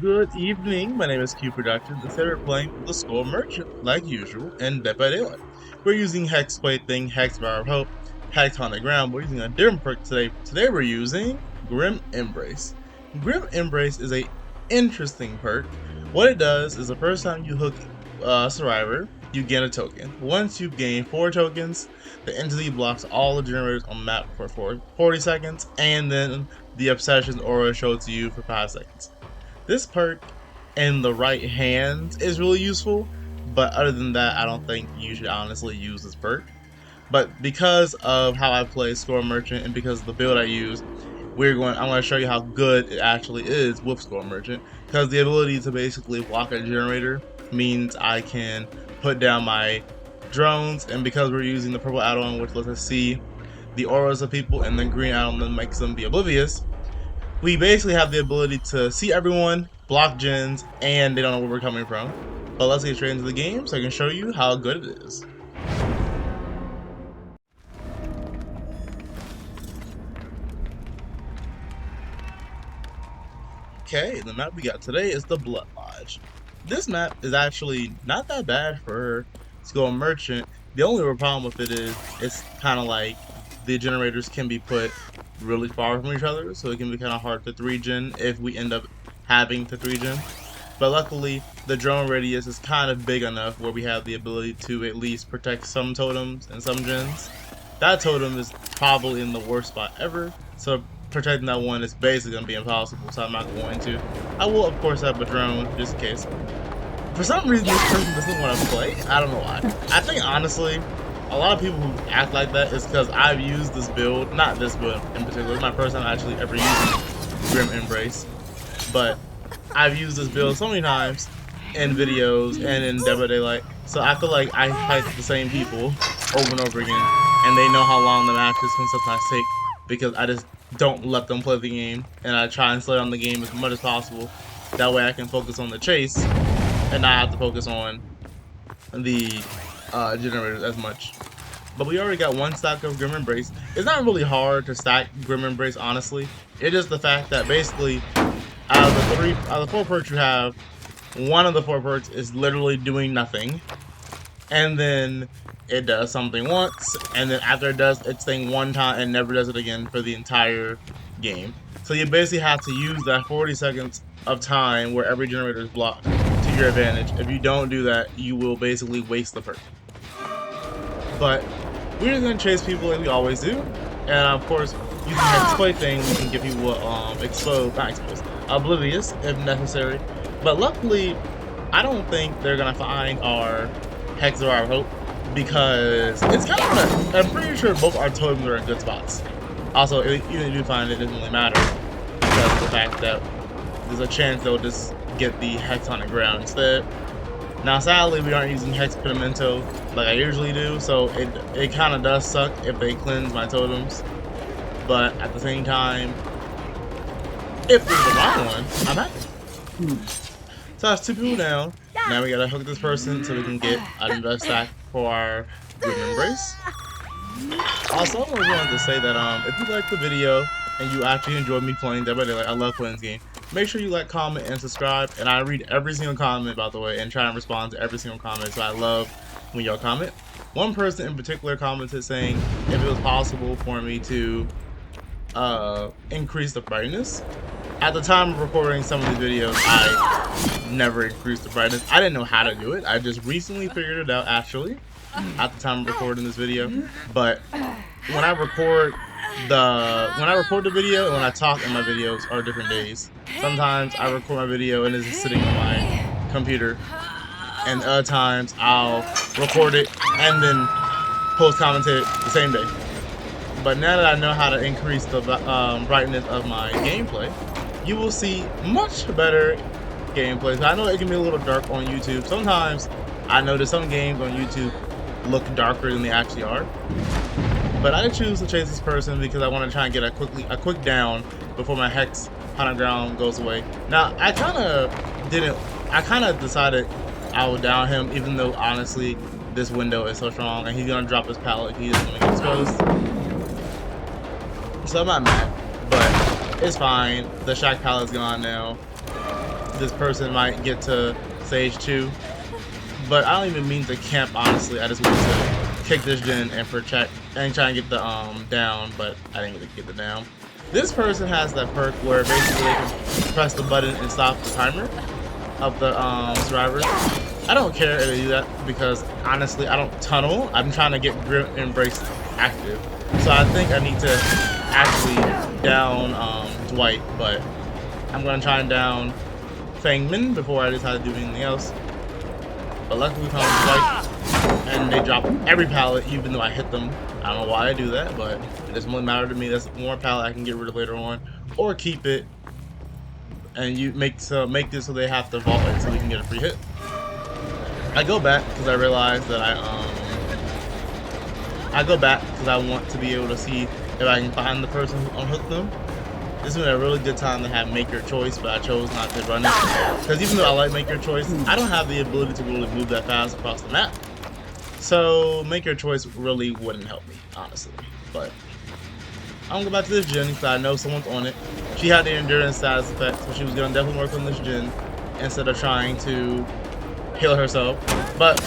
Good evening, my name is Cubeproductions, and today we're playing the Skull Merchant, like usual, in Dead by Daylight. We're using Hex Plaything, Hex Bar of Hope, Hex on the Ground. We're using a different perk today. Today we're using Grim Embrace. Grim Embrace is a interesting perk. What it does is the first time you hook Survivor, you gain a token. Once you've gained 4 tokens, the entity blocks all the generators on the map for 40 seconds, and then the Obsession aura shows to you for 5 seconds. This perk in the right hands is really useful, but other than that, I don't think you should honestly use this perk. But because of how I play Score Merchant and because of the build I use, I'm going to show you how good it actually is with Score Merchant. Because the ability to basically block a generator means I can put down my drones, and because we're using the purple add-on, which lets us see the auras of people, and the green add-on that makes them be oblivious, we basically have the ability to see everyone, block gens, and they don't know where we're coming from. But let's get straight into the game so I can show you how good it is. Okay, the map we got today is the Blood Lodge. This map is actually not that bad for Skull Merchant. The only real problem with it is it's kind of like the generators can be put really far from each other, so it can be kind of hard to 3-gen if we end up having to 3-gen. But luckily, the drone radius is kind of big enough where we have the ability to at least protect some totems and some gens. That totem is probably in the worst spot ever, so protecting that one is basically going to be impossible, so I'm not going to. I will, of course, have a drone, just in case. For some reason, this person doesn't want to play. I don't know why. I think, honestly, a lot of people who act like that is because I've used this build, not this build in particular, it's my first time actually ever using Grim Embrace, but I've used this build so many times in videos and in Dead by Daylight, so I feel like I fight the same people over and over again, and they know how long the matches can sometimes take because I just don't let them play the game, and I try and slow down the game as much as possible. That way I can focus on the chase and not have to focus on the generators as much. But we already got 1 stack of Grim Embrace. It's not really hard to stack Grim Embrace, honestly. It's just the fact that basically out of the 4 perks you have, 1 of the 4 perks is literally doing nothing, and then it does something once, and then after it does its thing 1 time and never does it again for the entire game. So you basically have to use that 40 seconds of time where every generator is blocked to your advantage. If you don't do that, you will basically waste the perk. But we're just gonna chase people like we always do, and of course, using Hex Plaything, we can get people oblivious if necessary. But luckily, I don't think they're gonna find our Hex or our Hope because it's kind of. I'm pretty sure both our totems are in good spots. Also, even if you do find it, doesn't really matter because of the fact that there's a chance they'll just get the Hex on the ground instead. Now, sadly, we aren't using Hex Pedimento like I usually do, so it kind of does suck if they cleanse my totems. But at the same time, if there's the wrong one, I'm happy. So that's 2 people down. Now we gotta hook this person so we can get another stack for our Grim Embrace. Also, I wanted to say that if you like the video and you actually enjoyed me playing Dead by Daylight, I love playing this game. Make sure you like, comment, and subscribe. And I read every single comment, by the way, and try and respond to every single comment. So I love when y'all comment. One person in particular commented saying if it was possible for me to increase the brightness. At the time of recording some of these videos, I never increased the brightness. I didn't know how to do it. I just recently figured it out, actually, at the time of recording this video. But when I record the video and when I talk in my videos are different days. Sometimes I record my video and it's just sitting on my computer, and other times I'll record it and then post commentate it the same day. But now that I know how to increase the brightness of my gameplay, you will see much better gameplay. I know it can be a little dark on YouTube. Sometimes I notice some games on YouTube look darker than they actually are. But I choose to chase this person because I want to try and get a quick down before my Hex on the ground goes away. Now, I kind of decided I would down him, even though honestly this window is so strong and he's gonna drop his pallet. He doesn't want to get exposed. So I'm not mad, but it's fine. The Shack pallet's gone now. this person might get to stage 2. But I don't even mean to camp, honestly. I just want to kick this gen and protect and try and get the down, but I didn't get the down. This person has that perk where basically they can press the button and stop the timer of the survivors. I don't care if they do that because honestly I don't tunnel. I'm trying to get Grim Embrace active. So I think I need to actually down Dwight, but I'm gonna try and down Fangman before I decide to do anything else. But luckily we found Dwight, and they drop every pallet even though I hit them. I don't know why I do that, but it doesn't really matter to me. That's more pallet I can get rid of later on, or keep it, and you make this so they have to vault it so we can get a free hit. I go back because I realize that I go back because I want to be able to see if I can find the person who unhooked them. This would be a really good time to have Make Your Choice, but I chose not to run it. Because even though I like Make Your Choice, I don't have the ability to really move that fast across the map. So Make Your Choice really wouldn't help me, honestly. But I'm gonna go back to this gen because I know someone's on it. She had the endurance status effect, so she was gonna definitely work on this gen instead of trying to heal herself. But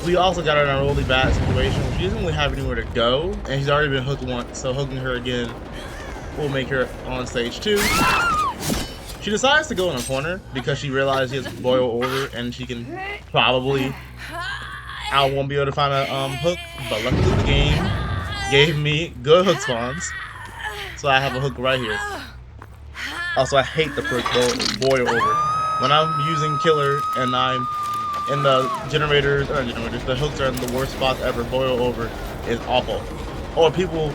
we also got her in a really bad situation. She doesn't really have anywhere to go, and she's already been hooked once, so hooking her again will make her on stage 2. She decides to go in a corner because she realized she has boil over and she can probably I won't be able to find a hook, but luckily the game gave me good hook spawns, so I have a hook right here. Also, I hate the perk boil over. When I'm using killer and I'm in the generators, the hooks are in the worst spots ever. Boil over is awful. Or people,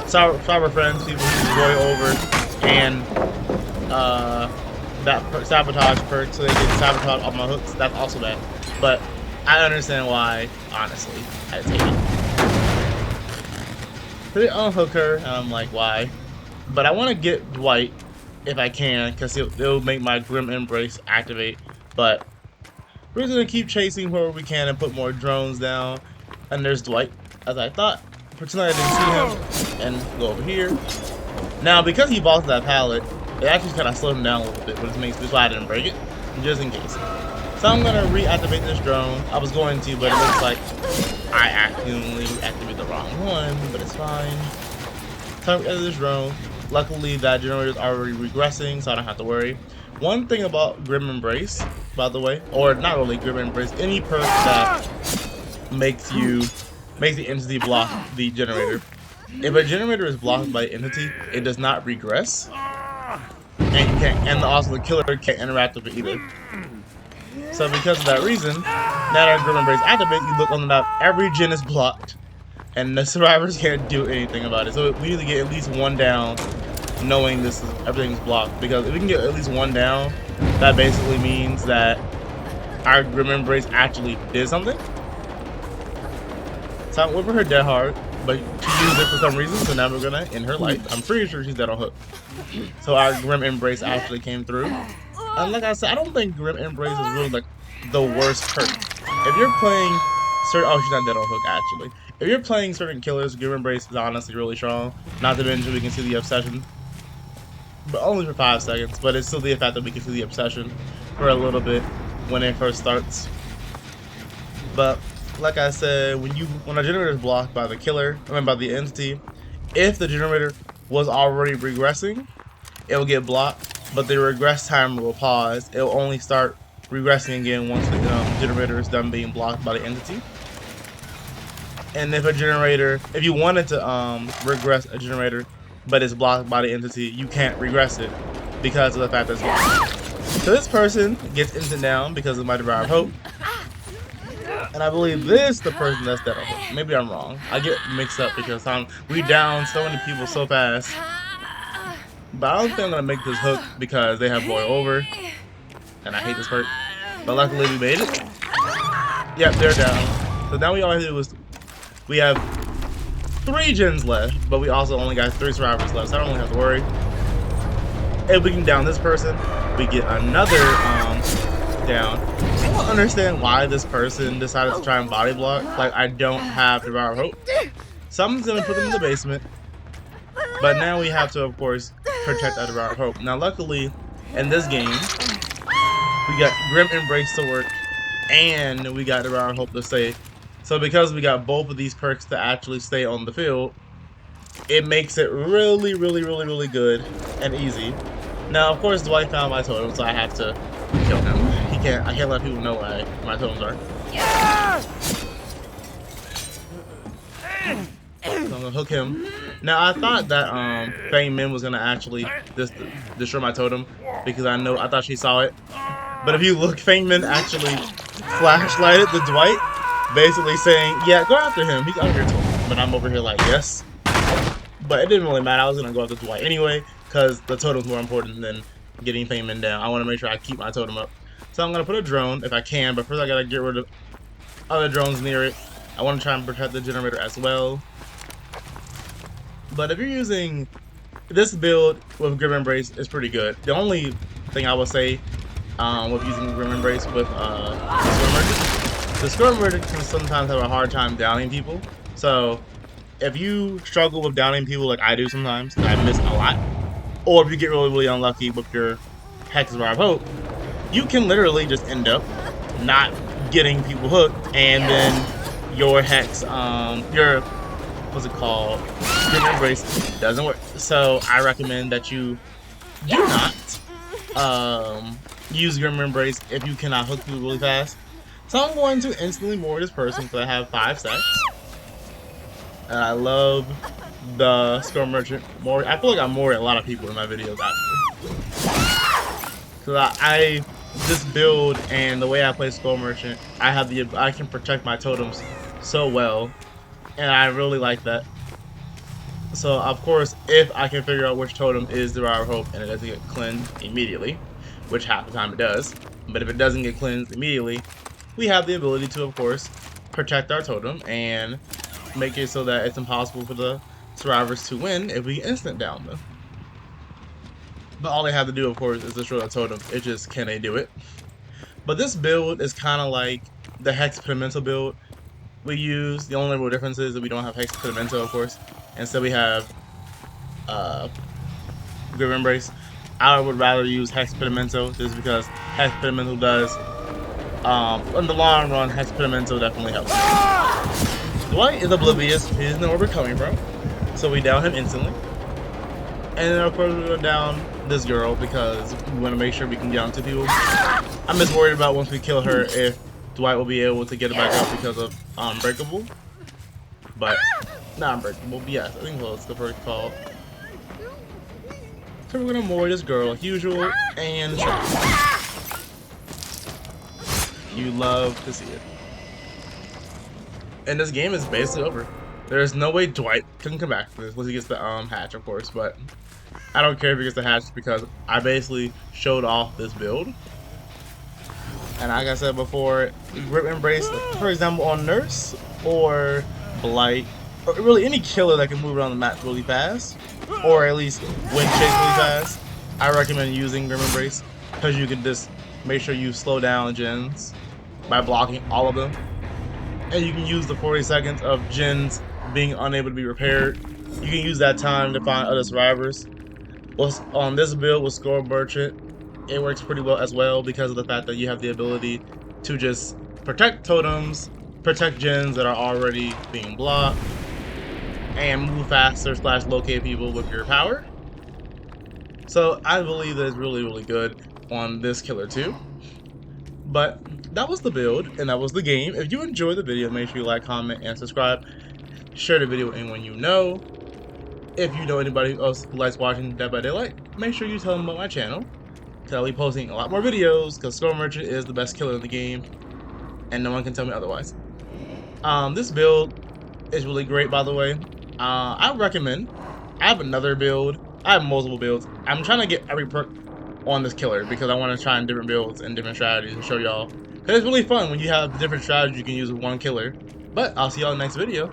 cyber friends, people who boil over and that sabotage perk, so they get sabotage off my hooks. That's also bad. But I understand why, honestly, I take it. So they unhook her, and I'm like, why? But I want to get Dwight if I can, because it'll make my Grim Embrace activate. But we're just going to keep chasing wherever we can and put more drones down. And there's Dwight, as I thought. Pretend I didn't see him, and go over here. Now, because he vaulted that pallet, it actually kind of slowed him down a little bit, but it makes me why I didn't break it, just in case. So I'm going to reactivate this drone. I was going to, but it looks like I accidentally activated the wrong one, but it's fine. Time to edit this drone. Luckily, that generator is already regressing, so I don't have to worry. One thing about Grim Embrace, by the way, or not really Grim Embrace, any perk that makes the entity block the generator. If a generator is blocked by entity, it does not regress, and you can't, and also the killer can't interact with it either. So because of that reason, now that Grim Embrace activate, you look on the map, every gen is blocked, and the survivors can't do anything about it. So we need to get at least one down, knowing everything's blocked. Because if we can get at least one down, that basically means that our Grim Embrace actually did something. So I'm whipping her dead hard, but she used it for some reason, so now we're gonna end her life. I'm pretty sure she's dead on hook. So our Grim Embrace actually came through. And like I said, I don't think Grim Embrace is really like the worst perk. If you're playing certain, oh, she's not dead on hook actually. If you're playing certain killers, Grim Embrace is honestly really strong. Not to mention we can see the obsession, but only for 5 seconds. But it's still the fact that we can see the obsession for a little bit when it first starts. But like I said, when a generator is blocked by the killer, by the entity, if the generator was already regressing, it will get blocked. But the regress timer will pause. It will only start regressing again once the generator is done being blocked by the entity. And if if you wanted to regress a generator, but it's blocked by the entity, you can't regress it because of the fact that it's blocked. So this person gets instant down because of my Devourer of Hope. And I believe this is the person that's dead on hook. Maybe I'm wrong. I get mixed up because we down so many people so fast. But I don't think I'm gonna make this hook because they have boil over, and I hate this perk. But luckily we made it. Yep, they're down. So now we all have to do is we have 3 gens left, but we also only got 3 survivors left, so I don't really have to worry. If we can down this person, we get another down. I don't understand why this person decided to try and body block. Like, I don't have Devourer of Hope. Someone's gonna put them in the basement. But now we have to, of course, protect our Devourer of Hope. Now, luckily, in this game, we got Grim Embrace to work, and we got Devour Hope to stay. So because we got both of these perks to actually stay on the field, it makes it really, really, really, really good and easy. Now, of course, Dwight found my totem, so I have to kill him. I can't let people know where my totems are. So I'm gonna hook him. Now I thought that Fang Min was gonna actually destroy my totem because I thought she saw it. But if you look, Fang Min actually flashlighted the Dwight, basically saying, "Yeah, go after him. He's under your totem." But I'm over here like, "Yes." But it didn't really matter. I was gonna go after Dwight anyway because the totem's more important than getting Fang Min down. I want to make sure I keep my totem up. So I'm gonna put a drone if I can, but first I gotta get rid of other drones near it. I want to try and protect the generator as well. But if you're using this build with Grim Embrace, is pretty good. The only thing I would say with using Grim Embrace with the Squirm Merchant can sometimes have a hard time downing people. So if you struggle with downing people like I do sometimes, and I miss a lot, or if you get really, really unlucky with your Hex Bar of Hope, you can literally just end up not getting people hooked, and then your Hex, your what's it called? Grim Embrace doesn't work. So I recommend that you do not use Grim Embrace if you cannot hook people really fast. So I'm going to instantly moor this person because I have 5 stacks. And I love the Squirm Merchant more. I feel like I moor a lot of people in my videos actually. Because I this build and the way I play Squirm Merchant, I can protect my totems so well. And I really like that. So, of course, if I can figure out which totem is the Devour Hope and it doesn't get cleansed immediately, which half the time it does, but if it doesn't get cleansed immediately, we have the ability to, of course, protect our totem and make it so that it's impossible for the survivors to win if we instant down them. But all they have to do, of course, is destroy the totem. It's just, can they do it? But this build is kind of like the Hex Pedimento build we use. The only real difference is that we don't have Hex Pedimento, of course. Instead we have Grim Embrace. I would rather use Hex Pedimento just because Hex Pedimento does, in the long run, Hex Pedimento definitely helps. Dwight is oblivious. He doesn't know where we're coming from. So we down him instantly. And then of course we go down this girl because we want to make sure we can down 2 people. I'm just worried about once we kill her if Dwight will be able to get it back up because of Unbreakable. But, not Unbreakable, but yes, I think that's the first call. So we're gonna moor this girl like usual, and you love to see it. And this game is basically over. There's no way Dwight can come back from this once he gets the hatch, of course, but I don't care if he gets the hatch because I basically showed off this build. And like I said before, Grim Embrace, for example, on Nurse or Blight, or really any killer that can move around the map really fast, or at least win chase really fast, I recommend using Grim Embrace because you can just make sure you slow down gens by blocking all of them. And you can use the 40 seconds of gens being unable to be repaired. You can use that time to find other survivors. Well, on this build with Squirm Merchant, it works pretty well as well because of the fact that you have the ability to just protect totems, protect gens that are already being blocked, and move faster / locate people with your power. So I believe that it's really, really good on this killer too. But that was the build, and that was the game. If you enjoyed the video, make sure you like, comment, and subscribe. Share the video with anyone you know. If you know anybody else who likes watching Dead by Daylight, make sure you tell them about my channel. I'll be posting a lot more videos because Squirm Merchant is the best killer in the game, and no one can tell me otherwise. This build is really great, by the way. I recommend. I have another build. I have multiple builds. I'm trying to get every perk on this killer because I want to try different builds and different strategies and show y'all. Because it's really fun when you have different strategies you can use with one killer. But I'll see y'all in the next video.